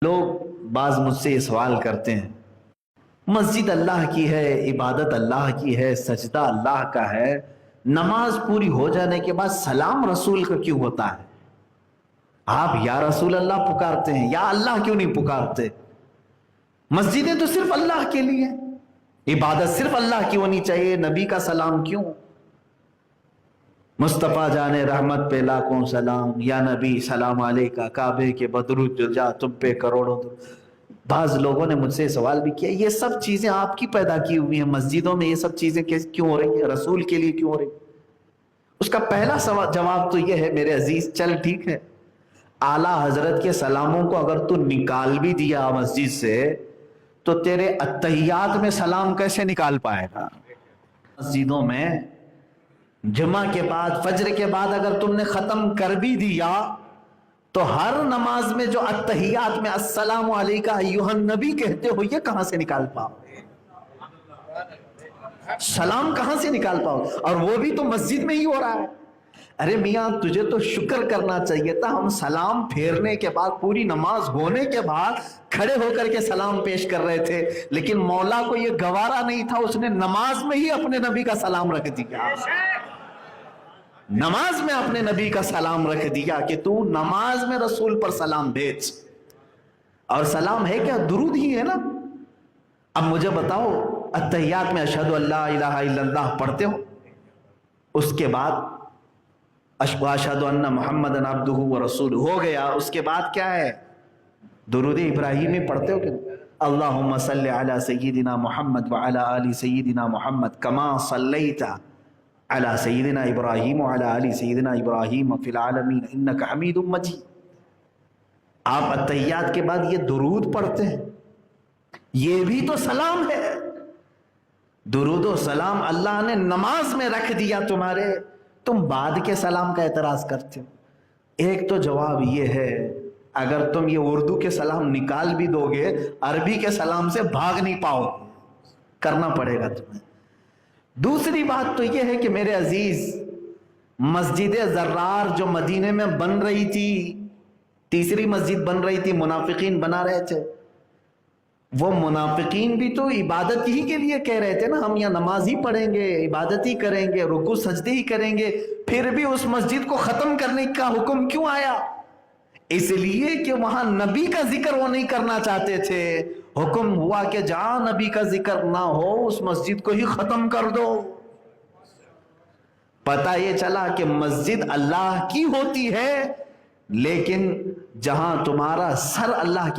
لوگ بعض مجھ سے یہ سوال کرتے ہیں، مسجد اللہ کی ہے، عبادت اللہ کی ہے، سجدہ اللہ کا ہے، نماز پوری ہو جانے کے بعد سلام رسول کا کیوں ہوتا ہے؟ آپ یا رسول اللہ پکارتے ہیں، یا اللہ کیوں نہیں پکارتے؟ مسجدیں تو صرف اللہ کے لیے، عبادت صرف اللہ کی ہونی چاہیے، نبی کا سلام کیوں؟ مصطفیٰ جان رحمت پہ لاکھوں سلام، یا نبی سلام علیکہ، کعبے کے بدرود جو جا تم پہ کروڑوں درود۔ بعض لوگوں نے مجھ سے سوال بھی کیا، یہ سب چیزیں آپ کی پیدا کی ہوئی ہیں، مسجدوں میں یہ سب چیزیں کیوں ہو رہی ہیں؟ رسول کے لیے کیوں ہو رہی ہیں؟ اس کا پہلا جواب تو یہ ہے میرے عزیز، چل ٹھیک ہے، اعلیٰ حضرت کے سلاموں کو اگر تو نکال بھی دیا مسجد سے تو تیرے اتحیات میں سلام کیسے نکال پائے گا؟ مسجدوں میں جمعہ کے بعد، فجر کے بعد اگر تم نے ختم کر بھی دیا تو ہر نماز میں جو اتحیات میں السلام علیکہ ایھا النبی کہتے ہو، یہ کہاں سے نکال پاؤ؟ سلام کہاں سے نکال پاؤ؟ اور وہ بھی تو مسجد میں ہی ہو رہا ہے۔ ارے میاں، تجھے تو شکر کرنا چاہیے تھا، ہم سلام پھیرنے کے بعد، پوری نماز ہونے کے بعد کھڑے ہو کر کے سلام پیش کر رہے تھے، لیکن مولا کو یہ گوارا نہیں تھا، اس نے نماز میں ہی اپنے نبی کا سلام رکھ دیا۔ نماز میں اپنے نبی کا سلام رکھ دیا کہ تو نماز میں رسول پر سلام بھیج۔ اور سلام ہے کیا؟ درود ہی ہے نا۔ اب مجھے بتاؤ، اتحیات میں اشہد ان لا الہ الا اللہ پڑھتے ہو، اس کے بعد اشہد ان محمدً عبدہ ورسولہ ہو گیا، اس کے بعد کیا ہے؟ درود ابراہیمی پڑھتے ہو کہ اللہم صلی علی سیدنا محمد وعلی آل سیدنا محمد کما صلیت علی سیدنا ابراہیم وعلی آل سیدنا ابراہیم فی العالمین انک حمید مجید۔ آپ اتحیات کے بعد یہ درود پڑھتے ہیں، یہ بھی تو سلام ہے۔ درود و سلام اللہ نے نماز میں رکھ دیا تمہارے، تم بعد کے سلام کا اعتراض کرتے ہو۔ ایک تو جواب یہ ہے، اگر تم یہ اردو کے سلام نکال بھی دو گے، عربی کے سلام سے بھاگ نہیں پاؤ، کرنا پڑے گا تمہیں۔ دوسری بات تو یہ ہے کہ میرے عزیز، مسجد زرار جو مدینے میں بن رہی تھی، تیسری مسجد بن رہی تھی، منافقین بنا رہے تھے، وہ منافقین بھی تو عبادت ہی کے لیے کہہ رہے تھے نا، ہم یا نماز ہی پڑھیں گے، عبادت ہی کریں گے، رکوع سجدے ہی کریں گے، پھر بھی اس مسجد کو ختم کرنے کا حکم کیوں آیا؟ اس لیے کہ وہاں نبی کا ذکر وہ نہیں کرنا چاہتے تھے، حکم ہوا کہ جہاں نبی کا ذکر نہ ہو اس مسجد کو ہی ختم کر دو۔ پتہ یہ چلا کہ مسجد اللہ کی ہوتی ہے، لیکن جہاں تمہارا سر اللہ کی